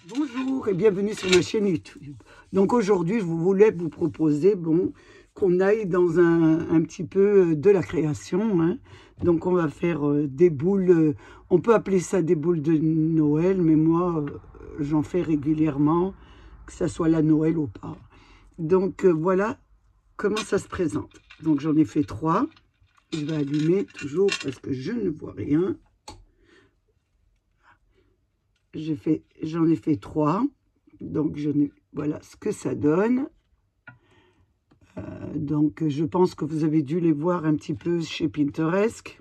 Bonjour et bienvenue sur ma chaîne YouTube. Donc aujourd'hui, je voulais vous proposer qu'on aille dans un petit peu de la création. Hein. Donc on va faire des boules, on peut appeler ça des boules de Noël, mais moi j'en fais régulièrement, que ça soit la Noël ou pas. Donc voilà comment ça se présente. Donc j'en ai fait 3. Je vais allumer toujours parce que je ne vois rien. J'en ai fait 3, donc voilà ce que ça donne. Donc je pense que vous avez dû les voir un petit peu chez Pinterest.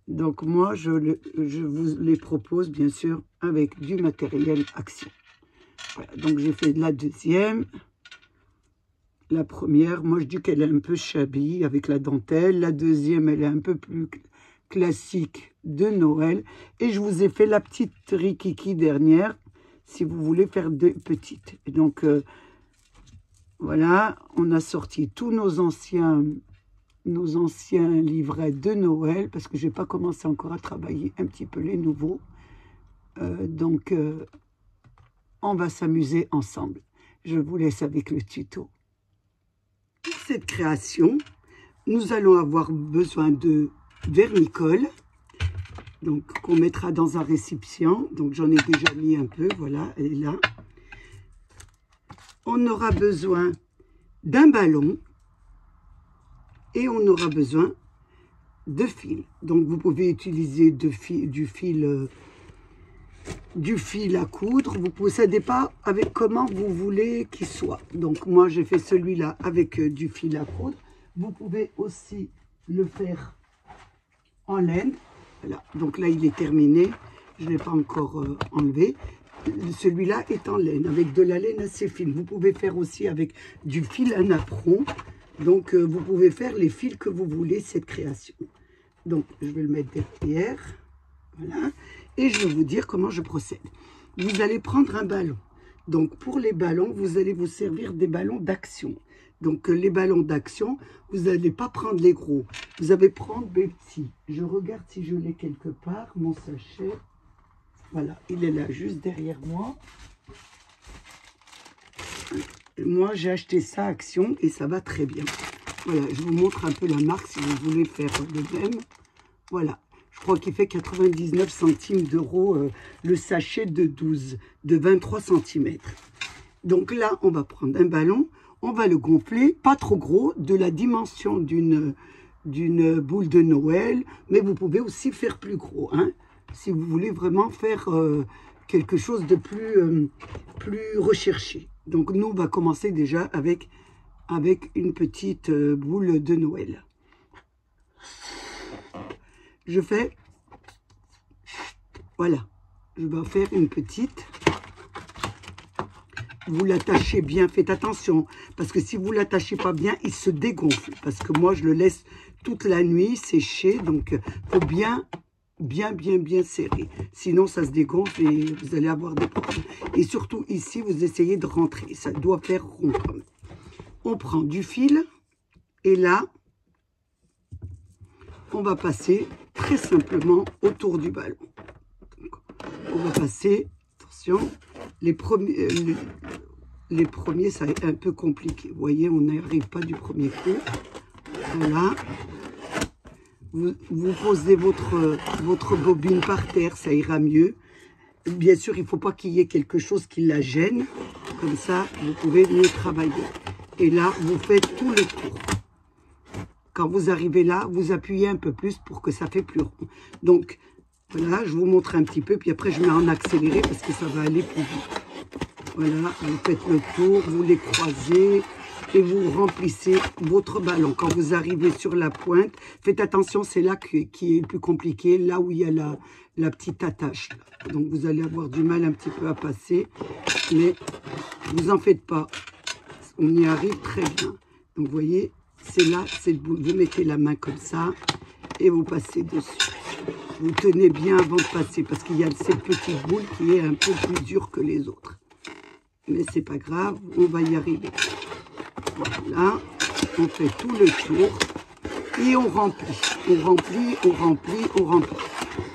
Donc moi je vous les propose bien sûr avec du matériel Action. Voilà, donc j'ai fait la deuxième. La première, moi je dis qu'elle est un peu shabby avec la dentelle. La deuxième, elle est un peu plus classique de Noël, et je vous ai fait la petite rikiki dernière si vous voulez faire des petites. Et donc voilà, on a sorti tous nos anciens livrets de Noël parce que j'ai pas commencé encore à travailler un petit peu les nouveaux. Donc on va s'amuser ensemble. Je vous laisse avec le tuto. Pour cette création, nous allons avoir besoin de vernicole, donc qu'on mettra dans un récipient. Donc j'en ai déjà mis un peu, voilà, elle est là. On aura besoin d'un ballon et on aura besoin de fil. Donc vous pouvez utiliser du fil à coudre. Vous pouvez, ça dépend avec comment vous voulez qu'il soit. Donc moi j'ai fait celui-là avec du fil à coudre. Vous pouvez aussi le faire en laine. Voilà, donc là il est terminé, je ne l'ai pas encore enlevé. Celui-là est en laine, avec de la laine assez fine. Vous pouvez faire aussi avec du fil à napperon. Donc vous pouvez faire les fils que vous voulez, cette création. Donc je vais le mettre derrière, voilà, et je vais vous dire comment je procède. Vous allez prendre un ballon. Donc pour les ballons, vous allez vous servir des ballons d'Action. Donc les ballons d'Action, vous n'allez pas prendre les gros, vous allez prendre les petits. Je regarde si je l'ai quelque part, mon sachet. Voilà, il est là, juste derrière moi. Moi, j'ai acheté ça Action et ça va très bien. Voilà, je vous montre un peu la marque si vous voulez faire le même. Voilà, je crois qu'il fait 99 centimes d'euros le sachet de 23 cm. Donc là, on va prendre un ballon. On va le gonfler, pas trop gros, de la dimension d'une boule de Noël, mais vous pouvez aussi faire plus gros, hein, si vous voulez vraiment faire quelque chose de plus recherché. Donc nous, on va commencer déjà avec une petite boule de Noël. Je fais, voilà, je vais faire une petite. Vous l'attachez bien, faites attention, parce que si vous l'attachez pas bien, il se dégonfle. Parce que moi, je le laisse toute la nuit sécher, donc il faut bien serrer. Sinon, ça se dégonfle et vous allez avoir des problèmes. Et surtout ici, vous essayez de rentrer. Ça doit faire rond quand même. On prend du fil et là, on va passer très simplement autour du ballon. Donc, on va passer, attention, les premiers, ça est un peu compliqué. Vous voyez, on n'arrive pas du premier coup. Voilà. Vous posez votre bobine par terre, ça ira mieux. Bien sûr, il ne faut pas qu'il y ait quelque chose qui la gêne. Comme ça, vous pouvez mieux travailler. Et là, vous faites tout le tour. Quand vous arrivez là, vous appuyez un peu plus pour que ça fait plus rond. Donc, voilà, je vous montre un petit peu. Puis après, je mets en accéléré parce que ça va aller plus vite. Voilà, vous faites le tour, vous les croisez et vous remplissez votre ballon. Quand vous arrivez sur la pointe, faites attention, c'est là qui est le plus compliqué, là où il y a la petite attache. Donc vous allez avoir du mal un petit peu à passer, mais vous en faites pas. On y arrive très bien. Donc vous voyez, c'est là, vous mettez la main comme ça et vous passez dessus. Vous tenez bien avant de passer parce qu'il y a cette petite boule qui est un peu plus dure que les autres. Mais c'est pas grave, on va y arriver. Voilà, on fait tout le tour et on remplit. On remplit, on remplit, on remplit.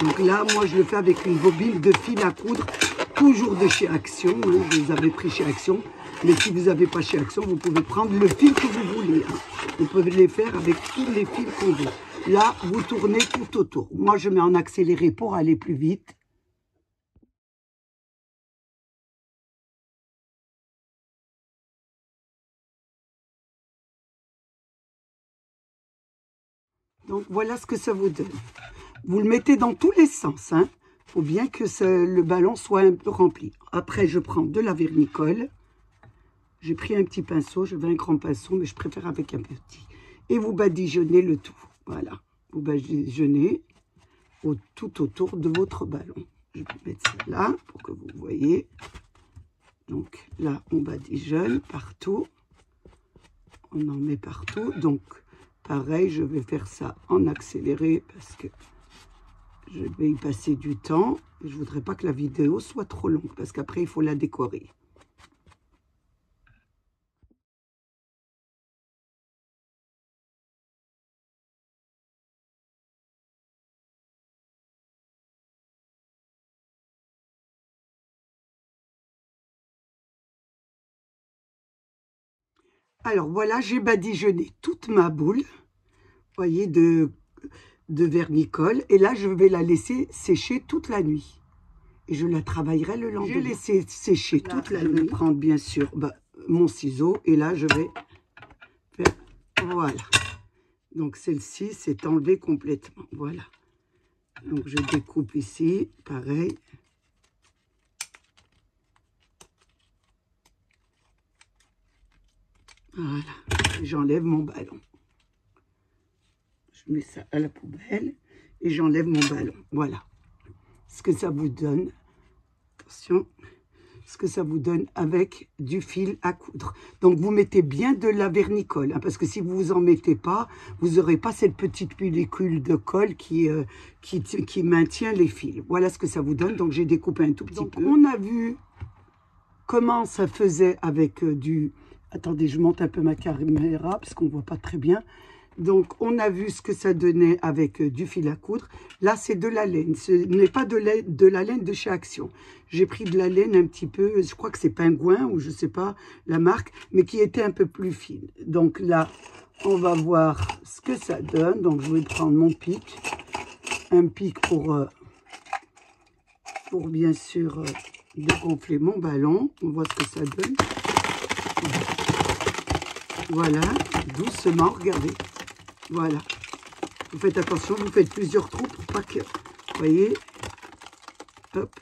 Donc là, moi, je le fais avec une bobine de fil à coudre toujours de chez Action, hein, vous avez pris chez Action, mais si vous n'avez pas chez Action, vous pouvez prendre le fil que vous voulez. Hein. Vous pouvez les faire avec tous les fils qu'on veut. Là, vous tournez tout autour. Moi, je mets en accéléré pour aller plus vite. Donc, voilà ce que ça vous donne. Vous le mettez dans tous les sens. Il faut bien que le ballon soit un peu rempli. Après, je prends de la vernicole. J'ai pris un petit pinceau. Je veux un grand pinceau, mais je préfère avec un petit. Et vous badigeonnez le tout. Voilà. Vous badigeonnez tout autour de votre ballon. Je vais mettre ça là pour que vous voyez. Donc là, on badigeonne partout. On en met partout. Donc, pareil, je vais faire ça en accéléré parce que je vais y passer du temps. Je ne voudrais pas que la vidéo soit trop longue parce qu'après, il faut la décorer. Alors voilà, j'ai badigeonné toute ma boule, voyez, de vernicole. Et là, je vais la laisser sécher toute la nuit. Et je la travaillerai le lendemain. J'ai laissé sécher toute la nuit. Je vais prendre bien sûr mon ciseau. Et là, je vais faire, voilà. Donc celle-ci s'est enlevée complètement. Voilà. Donc je découpe ici, pareil. Voilà, j'enlève mon ballon. Je mets ça à la poubelle et j'enlève mon ballon. Voilà ce que ça vous donne. Attention, ce que ça vous donne avec du fil à coudre. Donc vous mettez bien de la vernicole, hein, parce que si vous en mettez pas, vous n'aurez pas cette petite pellicule de colle qui maintient les fils. Voilà ce que ça vous donne. Donc j'ai découpé un tout petit peu. On a vu comment ça faisait avec du... Attendez, je monte un peu ma caméra parce qu'on ne voit pas très bien. Donc, on a vu ce que ça donnait avec du fil à coudre. Là, c'est de la laine. Ce n'est pas de la laine de chez Action. J'ai pris de la laine un petit peu, je crois que c'est Pingouin ou je ne sais pas la marque, mais qui était un peu plus fine. Donc là, on va voir ce que ça donne. Donc, je vais prendre mon pic. Un pic pour bien sûr dégonfler mon ballon. On voit ce que ça donne. Voilà, doucement, regardez. Voilà. Vous faites attention, vous faites plusieurs trous pour pas que... Vous voyez. Hop.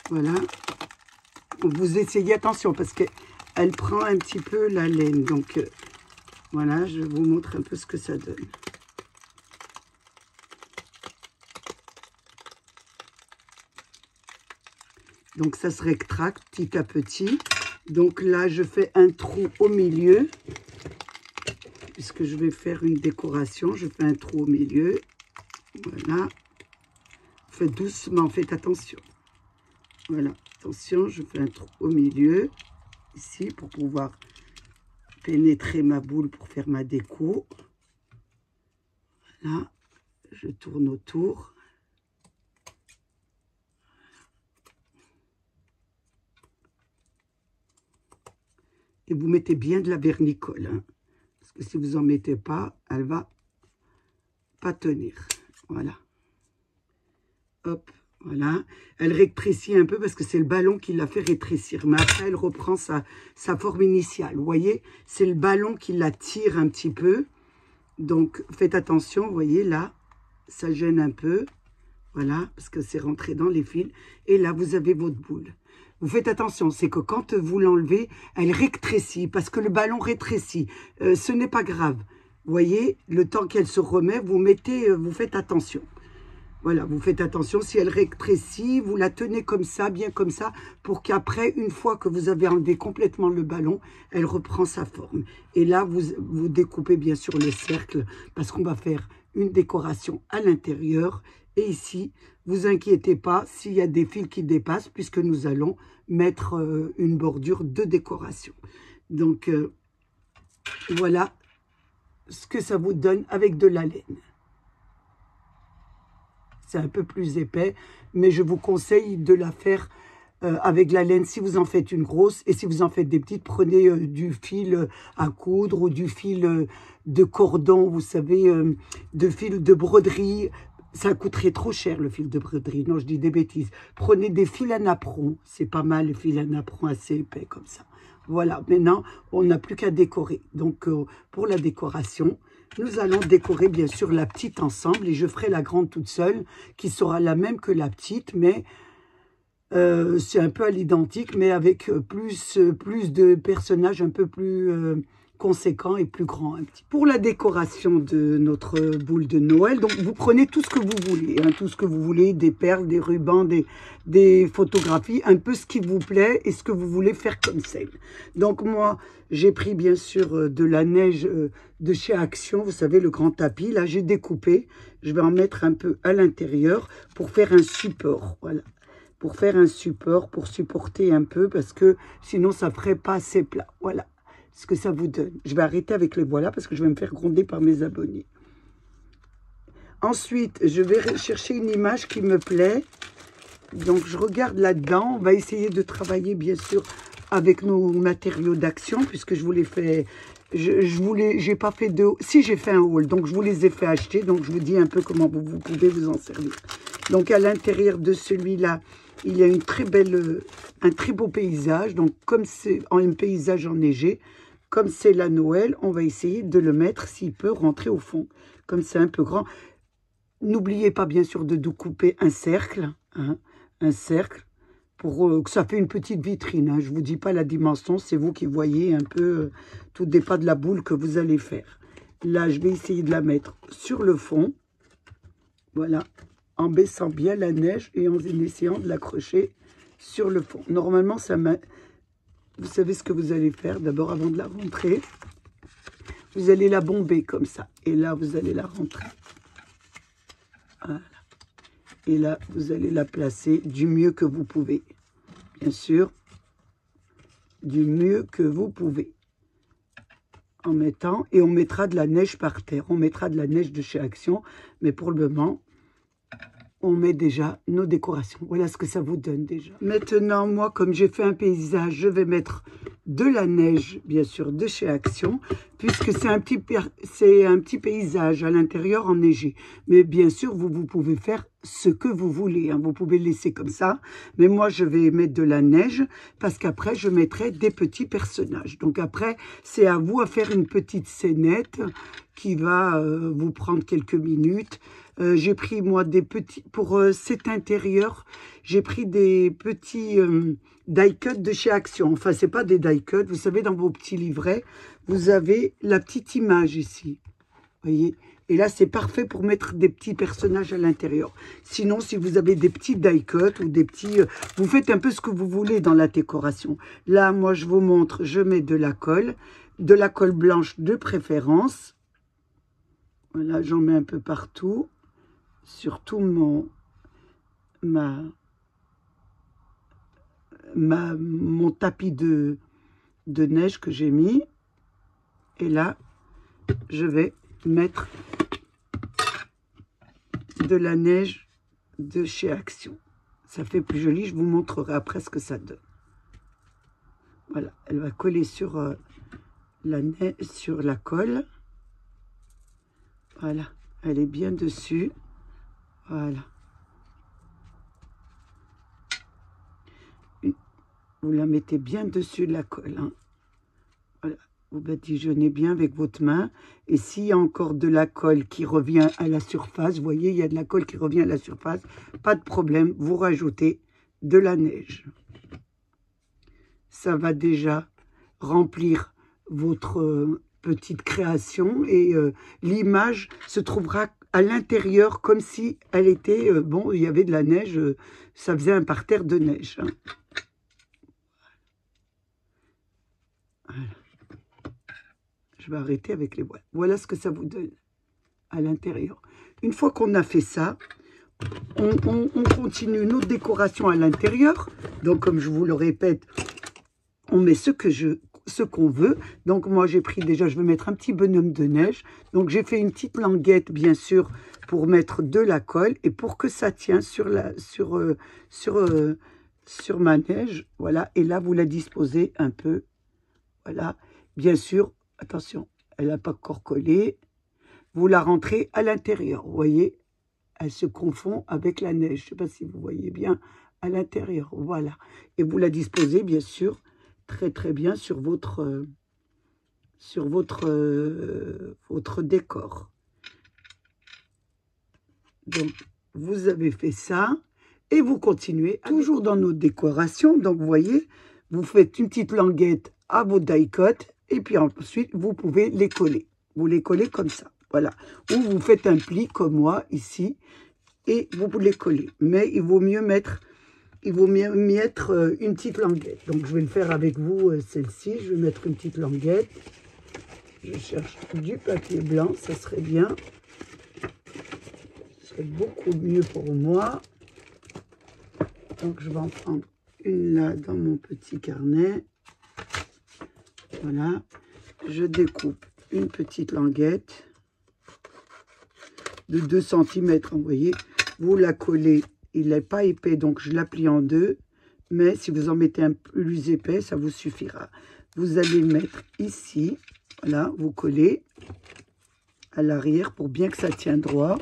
Voilà. Vous essayez, attention, parce qu'elle prend un petit peu la laine. Donc, voilà, je vous montre un peu ce que ça donne. Donc, ça se rétracte petit à petit. Donc là, je fais un trou au milieu. Puisque je vais faire une décoration, je fais un trou au milieu. Voilà. Faites doucement, faites attention. Voilà, attention, je fais un trou au milieu. Ici, pour pouvoir pénétrer ma boule pour faire ma déco. Voilà. Je tourne autour. Et vous mettez bien de la vernicole, hein, parce que si vous n'en mettez pas, elle va pas tenir. Voilà. Hop, voilà. Elle rétrécit un peu parce que c'est le ballon qui l'a fait rétrécir. Mais après, elle reprend sa forme initiale. Vous voyez, c'est le ballon qui la tire un petit peu. Donc, faites attention, vous voyez, là, ça gêne un peu. Voilà, parce que c'est rentré dans les fils. Et là, vous avez votre boule. Vous faites attention, c'est que quand vous l'enlevez, elle rétrécit, parce que le ballon rétrécit. Ce n'est pas grave. Vous voyez, le temps qu'elle se remet, vous faites attention. Voilà, vous faites attention. Si elle rétrécit, vous la tenez comme ça, bien comme ça, pour qu'après, une fois que vous avez enlevé complètement le ballon, elle reprend sa forme. Et là, vous découpez bien sûr le cercle, parce qu'on va faire une décoration à l'intérieur. Et ici, vous inquiétez pas s'il y a des fils qui dépassent, puisque nous allons mettre une bordure de décoration. Donc, voilà ce que ça vous donne avec de la laine. c'est un peu plus épais, mais je vous conseille de la faire avec la laine si vous en faites une grosse, et si vous en faites des petites, prenez du fil à coudre ou du fil de cordon, vous savez, de fil de broderie. Ça coûterait trop cher le fil de broderie, non je dis des bêtises. Prenez des fils à napperon, c'est pas mal les fils à napperon assez épais comme ça. Voilà, maintenant on n'a plus qu'à décorer. Donc pour la décoration, nous allons décorer bien sûr la petite ensemble, et je ferai la grande toute seule qui sera la même que la petite, mais c'est un peu à l'identique, mais avec plus de personnages un peu plus conséquents et plus grands. Un petit. Pour la décoration de notre boule de Noël, donc vous prenez tout ce que vous voulez, hein, tout ce que vous voulez, des perles, des rubans, des photographies, un peu ce qui vous plaît et ce que vous voulez faire comme scène. Donc moi, j'ai pris bien sûr de la neige de chez Action, vous savez, le grand tapis. Là, j'ai découpé, je vais en mettre un peu à l'intérieur pour faire un support, voilà. Pour faire un support, pour supporter un peu, parce que sinon ça ne ferait pas assez plat. Voilà ce que ça vous donne. Je vais arrêter avec le voilà parce que je vais me faire gronder par mes abonnés. Ensuite, je vais chercher une image qui me plaît. Donc je regarde là-dedans. On va essayer de travailler bien sûr avec nos matériaux d'Action, puisque je vous les fais... j'ai pas fait de... Si, j'ai fait un haul, donc je vous les ai fait acheter. Donc je vous dis un peu comment vous pouvez vous en servir. Donc à l'intérieur de celui-là, il y a une très belle, un très beau paysage. Donc comme c'est un paysage enneigé, comme c'est la Noël, on va essayer de le mettre s'il peut rentrer au fond. Comme c'est un peu grand. N'oubliez pas bien sûr de couper un cercle, hein, un cercle, pour que ça fait une petite vitrine. Hein. Je ne vous dis pas la dimension, c'est vous qui voyez un peu, tout dépend de la boule que vous allez faire. Là, je vais essayer de la mettre sur le fond. Voilà. En baissant bien la neige et en essayant de l'accrocher sur le fond. Normalement, ça m'a... Vous savez ce que vous allez faire d'abord avant de la rentrer. Vous allez la bomber comme ça. Et là, vous allez la rentrer. Voilà. Et là, vous allez la placer du mieux que vous pouvez. Bien sûr, du mieux que vous pouvez. En mettant... Et on mettra de la neige par terre. On mettra de la neige de chez Action. Mais pour le moment... on met déjà nos décorations. Voilà ce que ça vous donne déjà. Maintenant, moi, comme j'ai fait un paysage, je vais mettre de la neige, bien sûr, de chez Action, puisque c'est un petit paysage à l'intérieur enneigé. Mais bien sûr, vous pouvez faire ce que vous voulez. Hein. Vous pouvez laisser comme ça. Mais moi, je vais mettre de la neige, parce qu'après, je mettrai des petits personnages. Donc après, c'est à vous à faire une petite scénette qui va vous prendre quelques minutes. J'ai pris, moi, des petits... Pour cet intérieur, j'ai pris des petits die-cut de chez Action. Enfin, c'est pas des die-cut. Vous savez, dans vos petits livrets, vous avez la petite image ici. Vous voyez? Et là, c'est parfait pour mettre des petits personnages à l'intérieur. Sinon, si vous avez des petits die-cut ou des petits... vous faites un peu ce que vous voulez dans la décoration. Là, moi, je vous montre, je mets de la colle blanche de préférence. Voilà, j'en mets un peu partout. Surtout mon tapis de neige que j'ai mis. Et là, je vais mettre de la neige de chez Action. Ça fait plus joli, je vous montrerai après ce que ça donne. Voilà, elle va coller sur la neige, sur la colle. Voilà, elle est bien dessus. Voilà. Vous la mettez bien dessus de la colle. Hein. Voilà. Vous badigeonnez bien avec votre main. Et s'il y a encore de la colle qui revient à la surface, vous voyez, il y a de la colle qui revient à la surface, pas de problème, vous rajoutez de la neige. Ça va déjà remplir votre petite création et l'image se trouvera à l'intérieur comme si elle était, bon, il y avait de la neige, ça faisait un parterre de neige. Hein. Voilà. Je vais arrêter avec les voiles. Voilà ce que ça vous donne à l'intérieur. Une fois qu'on a fait ça, on continue nos décorations à l'intérieur. Donc, comme je vous le répète, on met ce ce qu'on veut. Donc moi j'ai pris déjà, je vais mettre un petit bonhomme de neige. Donc j'ai fait une petite languette bien sûr pour mettre de la colle et pour que ça tienne sur ma neige. Voilà, et là vous la disposez un peu. Voilà, bien sûr, attention, elle n'a pas encore collé. Vous la rentrez à l'intérieur, vous voyez, elle se confond avec la neige. Je ne sais pas si vous voyez bien à l'intérieur, voilà. Et vous la disposez bien sûr très très bien sur votre décor. Donc vous avez fait ça et vous continuez toujours dans nos décorations. Donc vous voyez, vous faites une petite languette à vos die-cut et puis ensuite vous pouvez les coller. Vous les collez comme ça, voilà. Ou vous faites un pli comme moi ici et vous les collez. Mais il vaut mieux mettre une petite languette. Donc je vais le faire avec vous, celle-ci. Je vais mettre une petite languette. Je cherche du papier blanc, ça serait bien. Ce serait beaucoup mieux pour moi. Donc je vais en prendre une là dans mon petit carnet. Voilà. Je découpe une petite languette de 2 cm, vous voyez. Vous la collez. Il n'est pas épais, donc je la plie en deux. Mais si vous en mettez un plus épais, ça vous suffira. Vous allez mettre ici. Voilà, vous collez à l'arrière pour bien que ça tienne droit.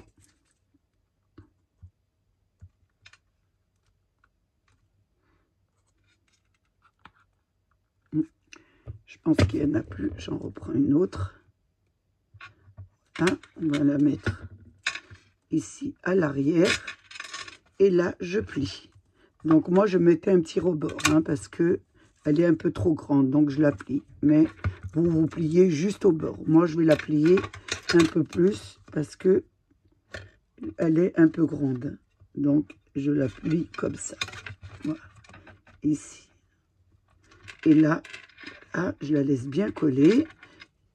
Je pense qu'il n'y en a plus. J'en reprends une autre. Hein, on va la mettre ici à l'arrière. Et là, je plie. Donc, moi, je mettais un petit rebord, hein, parce que elle est un peu trop grande. Donc, je la plie. Mais vous pliez juste au bord. Moi, je vais la plier un peu plus parce que elle est un peu grande. Donc, je la plie comme ça. Voilà. Ici. Et là, je la laisse bien coller.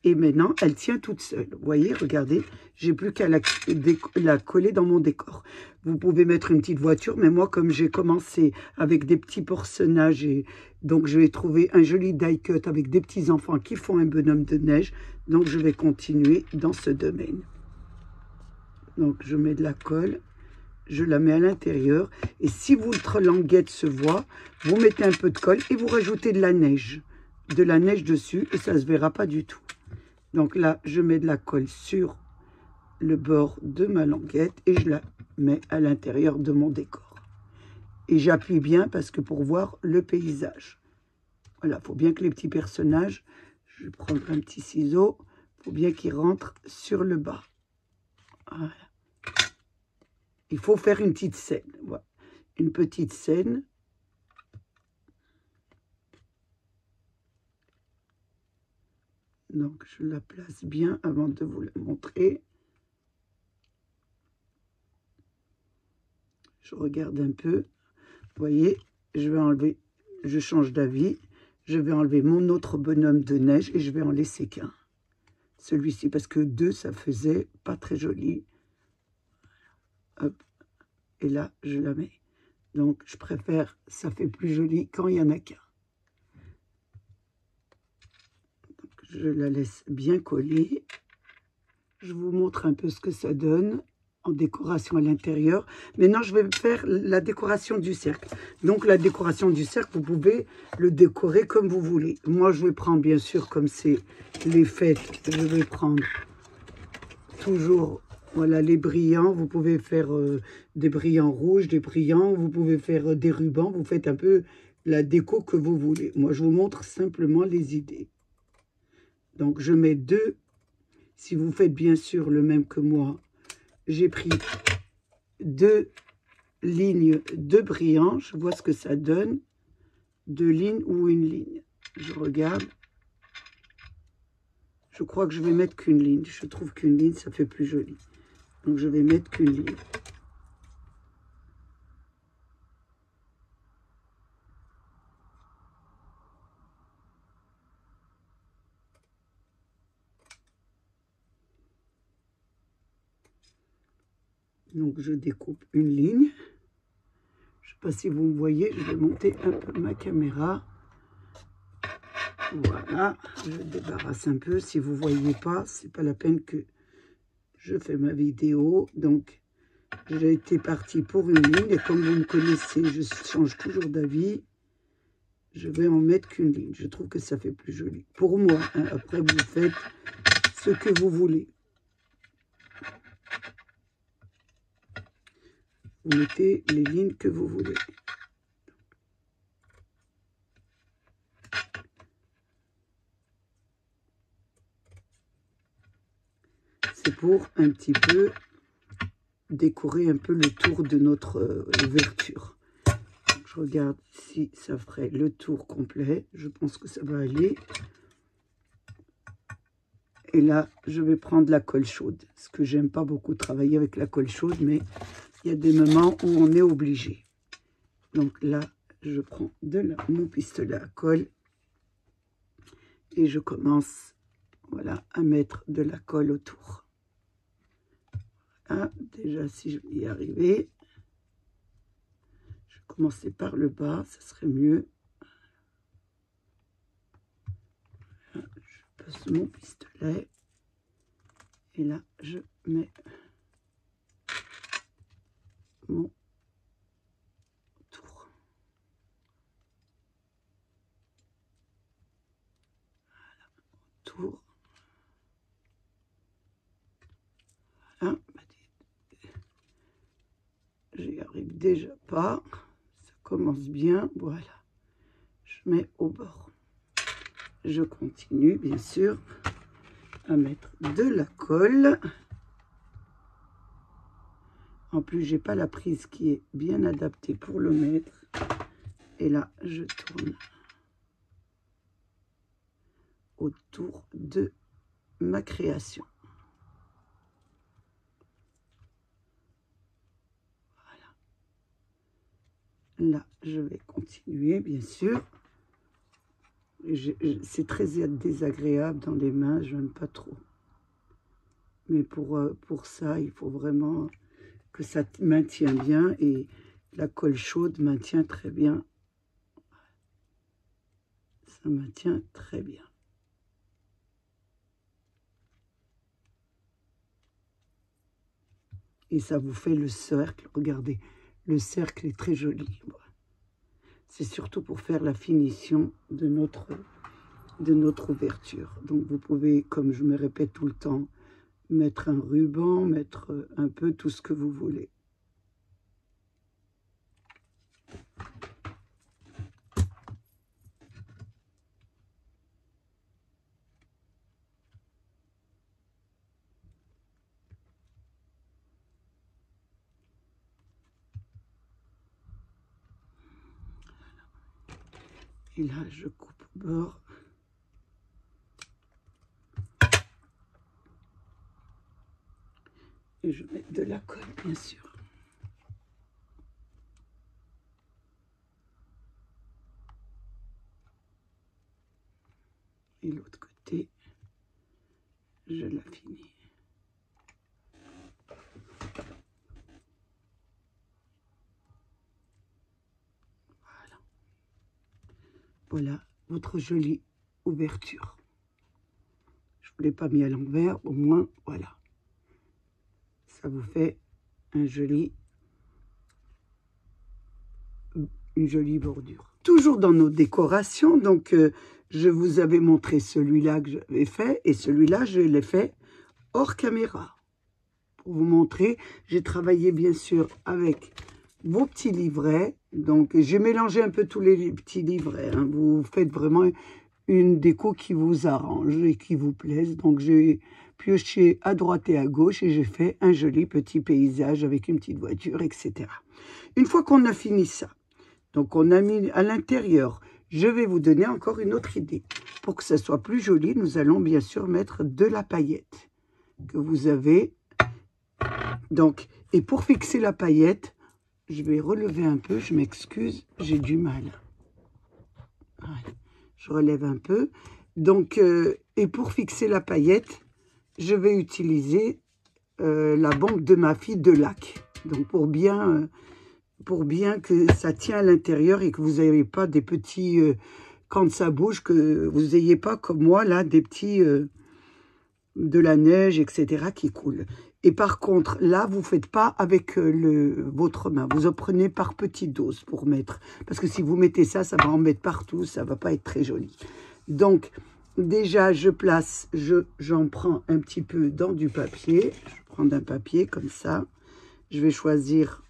Et maintenant, elle tient toute seule. Vous voyez, regardez, j'ai plus qu'à la coller dans mon décor. Vous pouvez mettre une petite voiture, mais moi, comme j'ai commencé avec des petits personnages, donc je vais trouver un joli die-cut avec des petits enfants qui font un bonhomme de neige. Donc, je vais continuer dans ce domaine. Donc, je mets de la colle, je la mets à l'intérieur. Et si votre languette se voit, vous mettez un peu de colle et vous rajoutez de la neige dessus et ça ne se verra pas du tout. Donc là, je mets de la colle sur le bord de ma languette et je la mets à l'intérieur de mon décor. Et j'appuie bien parce que pour voir le paysage. Voilà, il faut bien que les petits personnages, je vais prendre un petit ciseau, il faut bien qu'ils rentrent sur le bas. Voilà. Il faut faire une petite scène. Voilà. Une petite scène. Donc, je la place bien avant de vous la montrer. Je regarde un peu. Vous voyez, je vais enlever, je change d'avis. Je vais enlever mon autre bonhomme de neige et je vais en laisser qu'un. Celui-ci, parce que deux, ça faisait pas très joli. Hop. Et là, je la mets. Donc, je préfère, ça fait plus joli quand il n'y en a qu'un. Je la laisse bien coller. Je vous montre un peu ce que ça donne en décoration à l'intérieur. Maintenant, je vais faire la décoration du cercle. Donc, la décoration du cercle, vous pouvez le décorer comme vous voulez. Moi, je vais prendre, bien sûr, comme c'est les fêtes, je vais prendre toujours, voilà, les brillants. Vous pouvez faire des brillants rouges, des brillants. Vous pouvez faire des rubans. Vous faites un peu la déco que vous voulez. Moi, je vous montre simplement les idées. Donc, je mets deux. Si vous faites bien sûr le même que moi, j'ai pris 2 lignes de brillants. Je vois ce que ça donne. 2 lignes ou une ligne. Je regarde. Je crois que je vais mettre qu'une ligne. Je trouve qu'une ligne, ça fait plus joli. Donc, je vais mettre qu'une ligne. Donc, je découpe une ligne. Je ne sais pas si vous me voyez. Je vais monter un peu ma caméra. Voilà, je débarrasse un peu. Si vous ne voyez pas, c'est pas la peine que je fais ma vidéo. Donc, j'ai été partie pour une ligne. Et comme vous me connaissez, je change toujours d'avis. Je vais en mettre qu'une ligne. Je trouve que ça fait plus joli. Pour moi, hein. Après, vous faites ce que vous voulez. Vous mettez les lignes que vous voulez. C'est pour un petit peu décorer un peu le tour de notre ouverture. Donc, je regarde si ça ferait le tour complet. Je pense que ça va aller. Et là, je vais prendre la colle chaude. Parce que j'aime pas beaucoup travailler avec la colle chaude, mais il y a des moments où on est obligé. Donc là, je prends mon pistolet à colle. Et je commence, voilà, à mettre de la colle autour. Ah, déjà, si je vais y arriver, je vais commencer par le bas, ça serait mieux. Voilà, je passe mon pistolet. Et là, je mets mon tour. Voilà, tour. Voilà, j'y arrive déjà pas. Ça commence bien, voilà. Je mets au bord. Je continue, bien sûr, à mettre de la colle. En plus, j'ai pas la prise qui est bien adaptée pour le mettre. Et là, je tourne autour de ma création. Voilà. Là, je vais continuer, bien sûr. C'est très désagréable dans les mains, je n'aime pas trop. Mais pour ça, il faut vraiment que ça maintienne bien. Et la colle chaude maintient très bien. Ça maintient très bien. Et ça vous fait le cercle. Regardez, le cercle est très joli. C'est surtout pour faire la finition de notre ouverture. Donc vous pouvez, comme je me répète tout le temps, mettre un ruban, mettre un peu tout ce que vous voulez. Et là, je coupe au bord. Et je mets de la colle, bien sûr. Et l'autre côté, je la finis. Voilà. Voilà votre jolie ouverture. Je ne vous l'ai pas mis à l'envers, au moins, voilà. Ça vous fait une jolie bordure. Toujours dans nos décorations, donc je vous avais montré celui-là que j'avais fait, et celui-là, je l'ai fait hors caméra. Pour vous montrer, j'ai travaillé bien sûr avec vos petits livrets. Donc, j'ai mélangé un peu tous les petits livrets. Hein. Vous faites vraiment une déco qui vous arrange et qui vous plaise. Donc, j'ai pioché à droite et à gauche et j'ai fait un joli petit paysage avec une petite voiture, etc. Une fois qu'on a fini ça, donc on a mis à l'intérieur, je vais vous donner encore une autre idée. Pour que ça soit plus joli, nous allons bien sûr mettre de la paillette que vous avez. Donc, et pour fixer la paillette, je vais relever un peu, je m'excuse, j'ai du mal. Voilà. Je relève un peu. Donc, et pour fixer la paillette, je vais utiliser la banque de ma fille de lac. Donc, pour bien que ça tient à l'intérieur et que vous n'avez pas des petits quand ça bouge, que vous n'ayez pas, comme moi, là, des petits... de la neige, etc., qui coule. Et par contre, là, vous ne faites pas avec votre main. Vous en prenez par petites doses pour mettre. Parce que si vous mettez ça, ça va en mettre partout. Ça ne va pas être très joli. Donc, déjà, je place, j'en prends un petit peu dans du papier. Je vais prendre un papier comme ça. Je vais choisir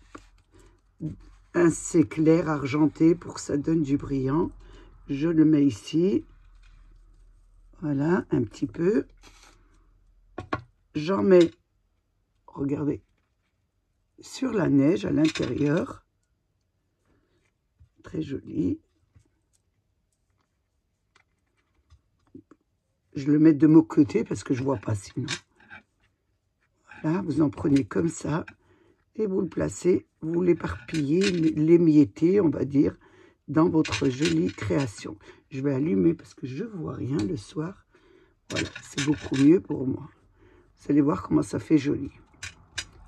un C clair argenté pour que ça donne du brillant. Je le mets ici. Voilà, un petit peu. J'en mets, regardez, sur la neige à l'intérieur. Très joli. Je le mets de mon côté parce que je ne vois pas sinon. Voilà, vous en prenez comme ça et vous le placez, vous l'éparpillez, l'émiettez, on va dire, dans votre jolie création. Je vais allumer parce que je ne vois rien le soir. Voilà, c'est beaucoup mieux pour moi. Vous allez voir comment ça fait joli.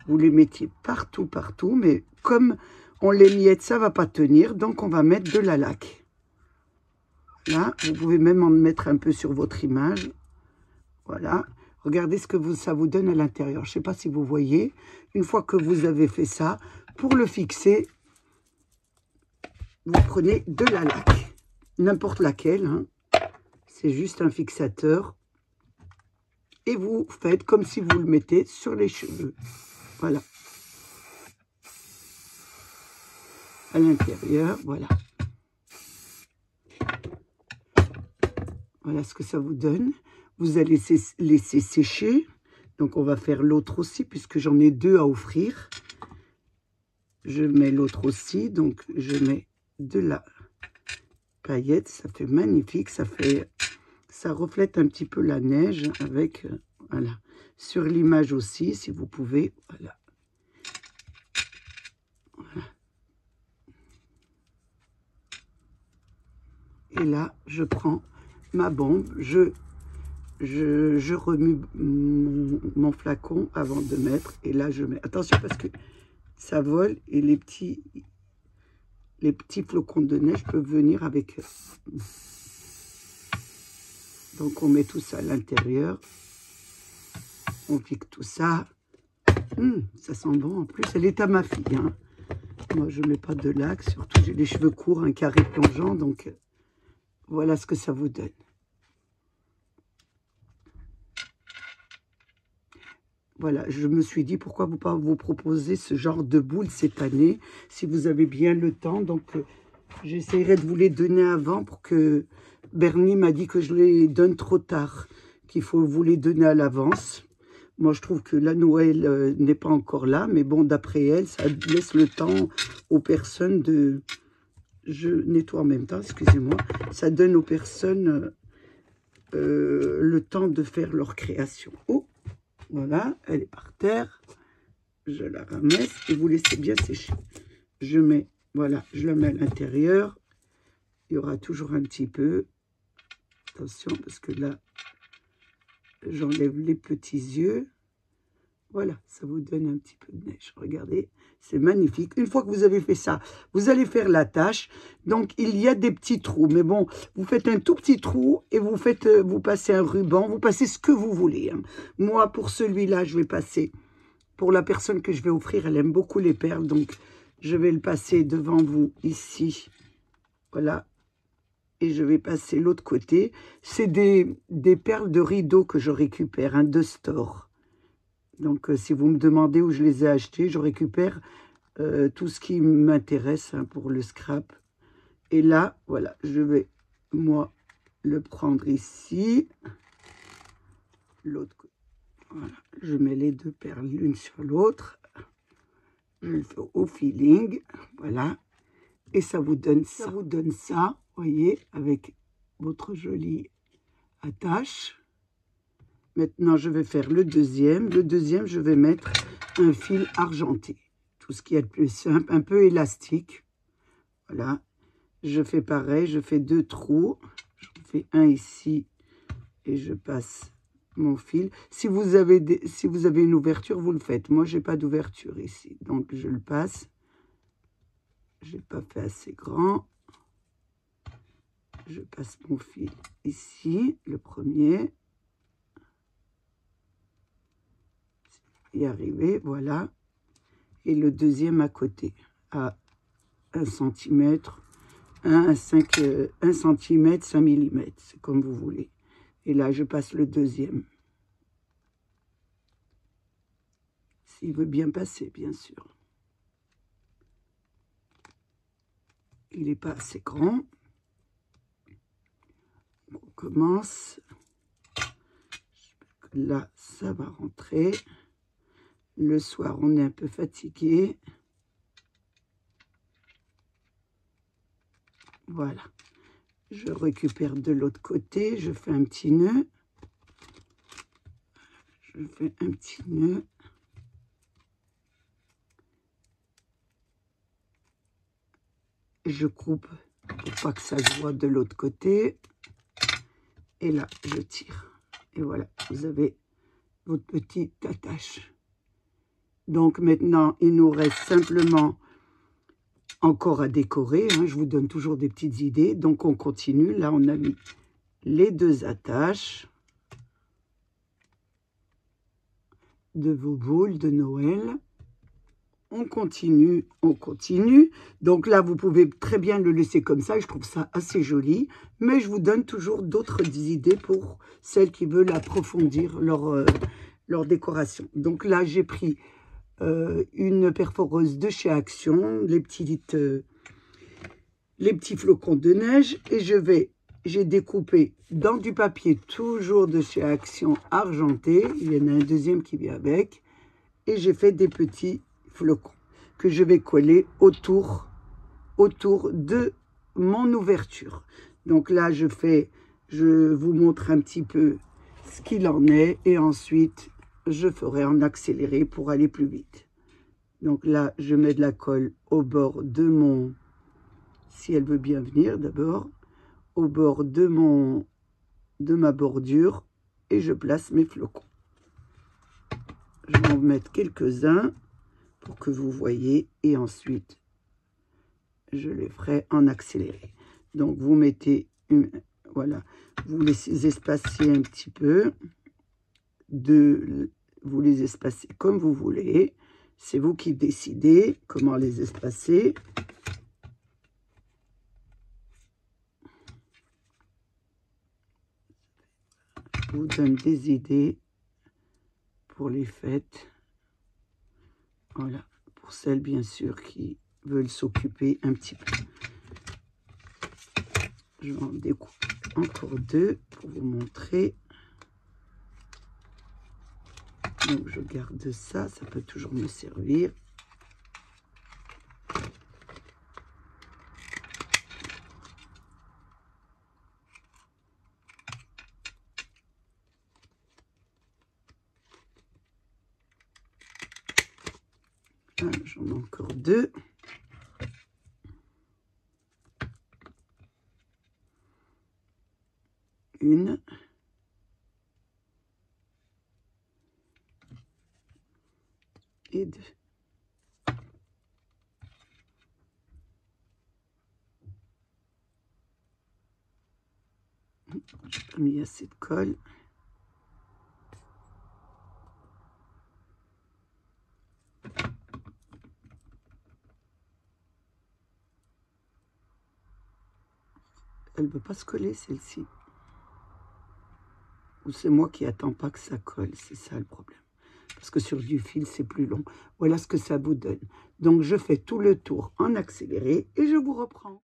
Vous les mettiez partout, partout, mais comme on les miette, ça ne va pas tenir, donc on va mettre de la laque. Là, vous pouvez même en mettre un peu sur votre image. Voilà. Regardez ce que ça vous donne à l'intérieur. Je ne sais pas si vous voyez. Une fois que vous avez fait ça, pour le fixer, vous prenez de la laque. N'importe laquelle. Hein. C'est juste un fixateur. Et vous faites comme si vous le mettez sur les cheveux. Voilà. À l'intérieur, voilà. Voilà ce que ça vous donne. Vous allez laisser sécher. Donc, on va faire l'autre aussi, puisque j'en ai deux à offrir. Je mets l'autre aussi. Donc, je mets de la paillette. Ça fait magnifique. Ça reflète un petit peu la neige avec, voilà. Sur l'image aussi, si vous pouvez, voilà. Voilà. Et là, je prends ma bombe, je remue mon flacon avant de mettre. Et là, je mets... Attention parce que ça vole et les petits flocons de neige peuvent venir avec... Donc, on met tout ça à l'intérieur. On pique tout ça. Ça sent bon. En plus, elle est à ma fille. Hein. Moi, je ne mets pas de laque. Surtout, j'ai les cheveux courts, un carré plongeant. Donc, voilà ce que ça vous donne. Voilà, je me suis dit, pourquoi pas vous proposer ce genre de boules cette année, si vous avez bien le temps. Donc, j'essaierai de vous les donner avant pour que... Bernie m'a dit que je les donne trop tard, qu'il faut vous les donner à l'avance. Moi, je trouve que la Noël n'est pas encore là, mais bon, d'après elle, ça laisse le temps aux personnes de... Je nettoie en même temps, excusez-moi. Ça donne aux personnes le temps de faire leur création. Oh, voilà, elle est par terre. Je la ramasse et vous laissez bien sécher. Je mets, voilà, je la mets à l'intérieur. Il y aura toujours un petit peu. Attention, parce que là, j'enlève les petits yeux. Voilà, ça vous donne un petit peu de neige. Regardez, c'est magnifique. Une fois que vous avez fait ça, vous allez faire la tâche. Donc, il y a des petits trous. Mais bon, vous faites un tout petit trou et vous passez un ruban. Vous passez ce que vous voulez. Hein. Moi, pour celui-là, je vais passer... Pour la personne que je vais offrir, elle aime beaucoup les perles. Donc, je vais le passer devant vous ici. Voilà. Et je vais passer l'autre côté. C'est des perles de rideau que je récupère, hein, de store. Donc, si vous me demandez où je les ai achetées, je récupère tout ce qui m'intéresse hein, pour le scrap. Et là, voilà, je vais, moi, le prendre ici. L'autre côté. Voilà, je mets les deux perles l'une sur l'autre. Je le fais au feeling. Voilà. Et ça vous donne ça. Ça vous donne ça, voyez, avec votre jolie attache. Maintenant, je vais faire le deuxième. Le deuxième, je vais mettre un fil argenté. Tout ce qui est le plus simple, un peu élastique. Voilà. Je fais pareil, je fais deux trous. Je fais un ici et je passe mon fil. Si vous avez une ouverture, vous le faites. Moi, j'ai pas d'ouverture ici. Donc, je le passe. J'ai pas fait assez grand. je passe mon fil ici, le premier. Y arriver, voilà. Et le deuxième à côté, à 1 cm, 1 cm, 5 mm, c'est comme vous voulez. Et là, je passe le deuxième. S'il veut bien passer, bien sûr. Il n'est pas assez grand. On commence. Là, ça va rentrer. Le soir, on est un peu fatigué. Voilà. Je récupère de l'autre côté. Je fais un petit nœud. Je fais un petit nœud. Je coupe pour pas que ça se voit de l'autre côté. Et là, je tire. Et voilà, vous avez votre petite attache. Donc maintenant, il nous reste simplement encore à décorer. Hein. Je vous donne toujours des petites idées. Donc on continue. Là, on a mis les 2 attaches de vos boules de Noël. On continue, on continue. Donc là, vous pouvez très bien le laisser comme ça. Je trouve ça assez joli. Mais je vous donne toujours d'autres idées pour celles qui veulent approfondir leur décoration. Donc là, j'ai pris une perforeuse de chez Action, les petits flocons de neige. Et j'ai découpé dans du papier, toujours de chez Action, argenté. Il y en a un deuxième qui vient avec. Et j'ai fait des petits flocons que je vais coller autour de mon ouverture. Donc là, je vous montre un petit peu ce qu'il en est et ensuite je ferai en accéléré pour aller plus vite. Donc là, je mets de la colle au bord de si elle veut bien venir d'abord, au bord de ma bordure et je place mes flocons. Je vais en mettre quelques-uns pour que vous voyez et ensuite je les ferai en accéléré. Donc vous mettez voilà, vous les espacez un petit peu, vous les espacez comme vous voulez, c'est vous qui décidez comment les espacer. Je vous donne des idées pour les fêtes. Voilà, pour celles bien sûr qui veulent s'occuper un petit peu. Je vais en découper encore 2 pour vous montrer. Donc je garde ça, ça peut toujours me servir. J'en ai encore 2. Une. Et 2. J'ai pas mis assez de colle. Elle ne veut pas se coller, celle-ci. Ou c'est moi qui attends pas que ça colle, c'est ça le problème. Parce que sur du fil, c'est plus long. Voilà ce que ça vous donne. Donc, je fais tout le tour en accéléré et je vous reprends.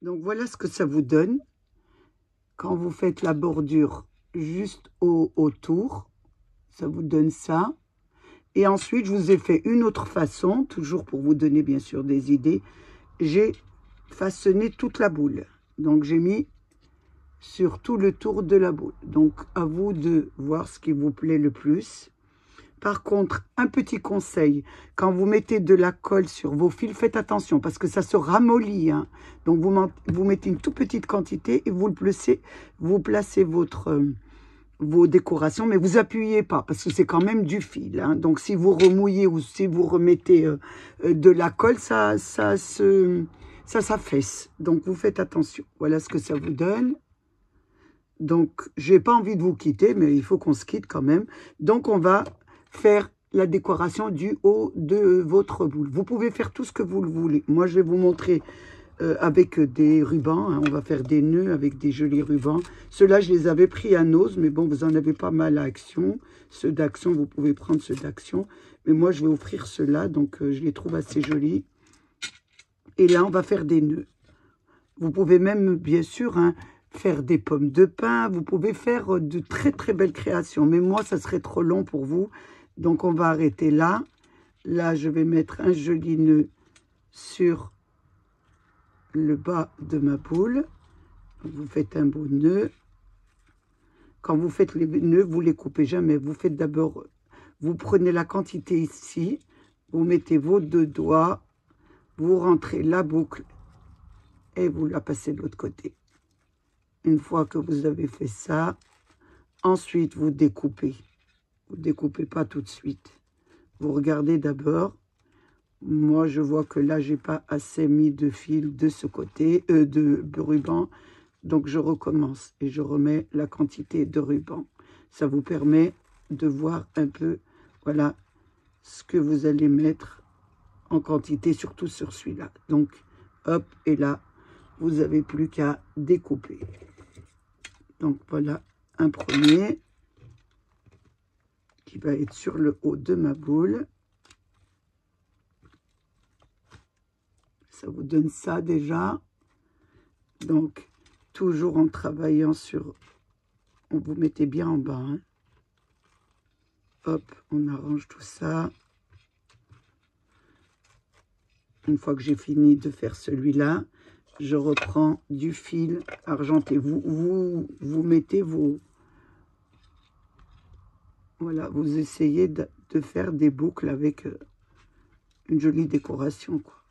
Donc voilà ce que ça vous donne quand vous faites la bordure juste autour. Ça vous donne ça. Et ensuite, je vous ai fait une autre façon, toujours pour vous donner bien sûr des idées. J'ai façonné toute la boule. Donc j'ai mis sur tout le tour de la boule. Donc à vous de voir ce qui vous plaît le plus. Par contre, un petit conseil, quand vous mettez de la colle sur vos fils, faites attention parce que ça se ramollit. Hein. Donc vous mettez une toute petite quantité et vous placez vos décorations, mais vous appuyez pas parce que c'est quand même du fil. Hein. Donc si vous remouillez ou si vous remettez de la colle, ça s'affaisse. Donc vous faites attention. Voilà ce que ça vous donne. Donc j'ai pas envie de vous quitter, mais il faut qu'on se quitte quand même. Donc on va faire la décoration du haut de votre boule. Vous pouvez faire tout ce que vous voulez. Moi, je vais vous montrer avec des rubans. Hein. On va faire des nœuds avec des jolis rubans. Ceux-là, je les avais pris à Nose, mais bon, vous en avez pas mal à Action. Ceux d'Action, vous pouvez prendre ceux d'Action. Mais moi, je vais offrir ceux-là, donc je les trouve assez jolis. Et là, on va faire des nœuds. Vous pouvez même, bien sûr, hein, faire des pommes de pin. Vous pouvez faire de très, très belles créations. Mais moi, ça serait trop long pour vous. Donc, on va arrêter là. Là, je vais mettre un joli nœud sur le bas de ma boule. Vous faites un beau nœud. Quand vous faites les nœuds, vous ne les coupez jamais. Vous faites d'abord, vous prenez la quantité ici. Vous mettez vos deux doigts. Vous rentrez la boucle et vous la passez de l'autre côté. Une fois que vous avez fait ça, ensuite, vous découpez. Vous ne découpez pas tout de suite. Vous regardez d'abord. Moi, je vois que là, j'ai pas assez mis de fil de ce côté, de ruban. Donc, je recommence et je remets la quantité de ruban. Ça vous permet de voir un peu, voilà, ce que vous allez mettre en quantité, surtout sur celui-là. Donc, hop, et là, vous n'avez plus qu'à découper. Donc, voilà un premier qui va être sur le haut de ma boule. Ça vous donne ça déjà. Donc, toujours en travaillant sur... On vous mettez bien en bas. Hein. Hop, on arrange tout ça. Une fois que j'ai fini de faire celui-là, je reprends du fil argenté. Vous mettez vos... Voilà, vous essayez de faire des boucles avec une jolie décoration, quoi.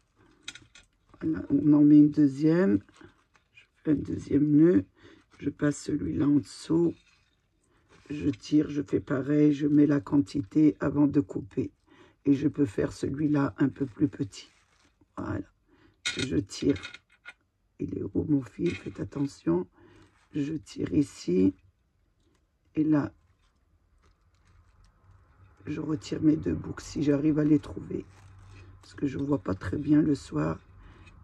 Voilà, on en met une deuxième. Je fais un deuxième nœud. Je passe celui-là en dessous. Je tire, je fais pareil. Je mets la quantité avant de couper. Et je peux faire celui-là un peu plus petit. Voilà. Je tire. Il est où mon fil? Faites attention. Je tire ici. Et là, je retire mes deux boucles si j'arrive à les trouver. Parce que je ne vois pas très bien le soir.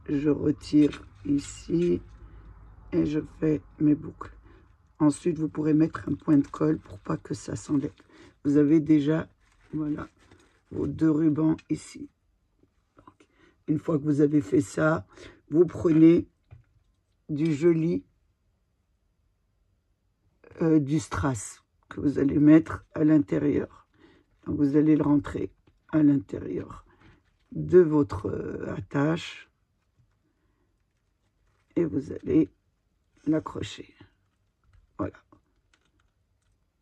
Je retire ici. Et je fais mes boucles. Ensuite, vous pourrez mettre un point de colle pour pas que ça s'enlève. Vous avez déjà, voilà, vos deux rubans ici. Donc, une fois que vous avez fait ça, vous prenez du joli, du strass que vous allez mettre à l'intérieur. Donc, vous allez le rentrer à l'intérieur de votre attache et vous allez l'accrocher. Voilà.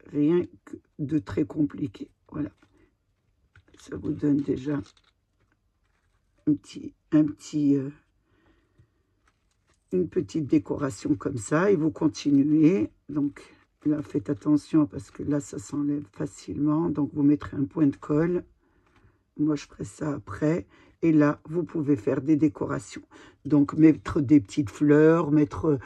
Rien que de très compliqué. Voilà. Ça vous donne déjà une petite décoration comme ça. Et vous continuez. Donc là, faites attention parce que là, ça s'enlève facilement. Donc vous mettrez un point de colle. Moi, je ferai ça après. Et là, vous pouvez faire des décorations. Donc mettre des petites fleurs, mettre...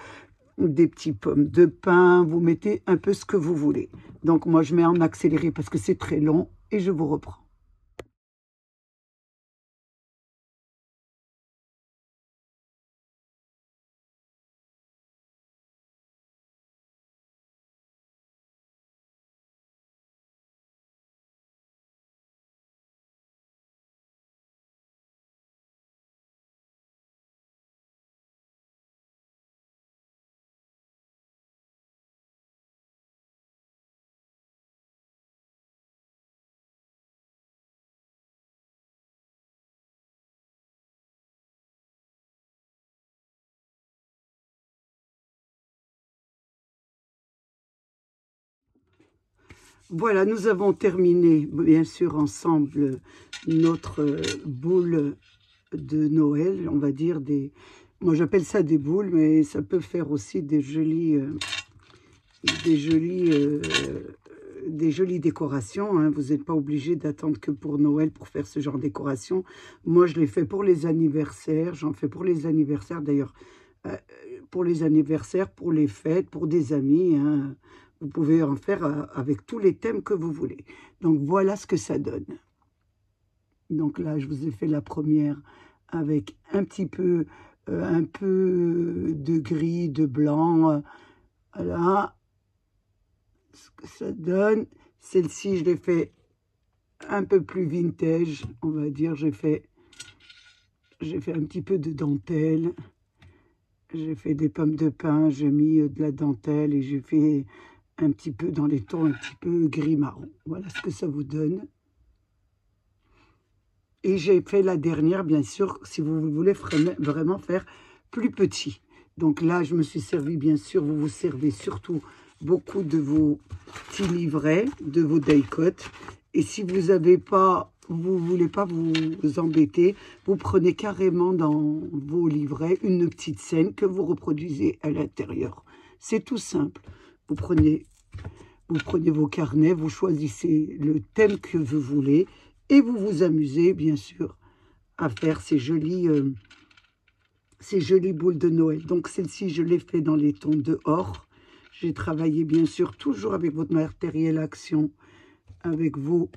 des petits pommes de pin, vous mettez un peu ce que vous voulez. Donc moi je mets en accéléré parce que c'est très long et je vous reprends. Voilà, nous avons terminé, bien sûr, ensemble, notre boule de Noël, on va dire des... Moi, j'appelle ça des boules, mais ça peut faire aussi des jolies décorations. Hein. Vous n'êtes pas obligé d'attendre que pour Noël pour faire ce genre de décoration. Moi, je l'ai fait pour les anniversaires. J'en fais pour les anniversaires, d'ailleurs. Pour les anniversaires, pour les fêtes, pour des amis. Hein. Vous pouvez en faire avec tous les thèmes que vous voulez. Donc, voilà ce que ça donne. Donc là, je vous ai fait la première avec un peu de gris, de blanc. Voilà ce que ça donne. Celle-ci, je l'ai fait un peu plus vintage, on va dire. J'ai fait un petit peu de dentelle. J'ai fait des pommes de pin, j'ai mis de la dentelle et j'ai fait un petit peu dans les tons un petit peu gris-marron. Voilà ce que ça vous donne. Et j'ai fait la dernière, bien sûr, si vous voulez vraiment faire plus petit. Donc là, je me suis servi, bien sûr, vous vous servez surtout beaucoup de vos petits livrets, de vos die-cut. Et si vous n'avez pas, vous voulez pas vous embêter, vous prenez carrément dans vos livrets une petite scène que vous reproduisez à l'intérieur. C'est tout simple. Vous prenez vos carnets, vous choisissez le thème que vous voulez et vous vous amusez, bien sûr, à faire ces jolies boules de Noël. Donc, celle-ci, je l'ai fait dans les tons de or. J'ai travaillé, bien sûr, toujours avec votre matériel Action, avec vos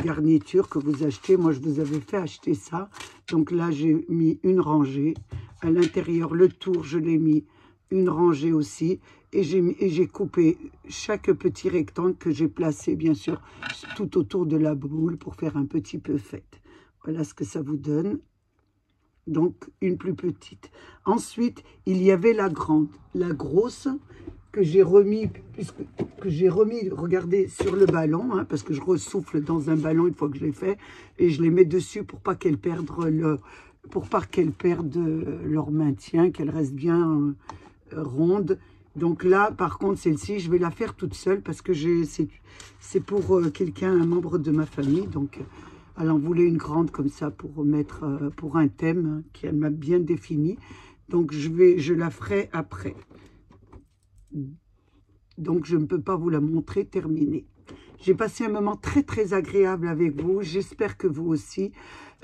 garnitures que vous achetez. Moi, je vous avais fait acheter ça. Donc là, j'ai mis une rangée. À l'intérieur, le tour, je l'ai mis une rangée aussi. Et j'ai coupé chaque petit rectangle que j'ai placé, bien sûr, tout autour de la boule pour faire un petit peu fête. Voilà ce que ça vous donne. Donc, une plus petite. Ensuite, il y avait la grande, la grosse, que j'ai remis, regardez, sur le ballon, hein, parce que je ressouffle dans un ballon une fois que je l'ai fait, et je les mets dessus pour pas qu'elles perdent leur maintien, qu'elles restent bien rondes. Donc là, par contre, celle-ci, je vais la faire toute seule parce que c'est pour quelqu'un, un membre de ma famille. Donc, elle en voulait une grande comme ça pour mettre pour un thème qu'elle m'a bien défini. Donc, je la ferai après. Donc, je ne peux pas vous la montrer terminée. J'ai passé un moment très, très agréable avec vous. J'espère que vous aussi.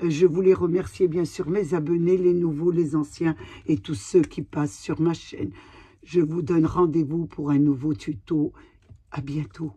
Je voulais remercier, bien sûr, mes abonnés, les nouveaux, les anciens et tous ceux qui passent sur ma chaîne. Je vous donne rendez-vous pour un nouveau tuto. À bientôt.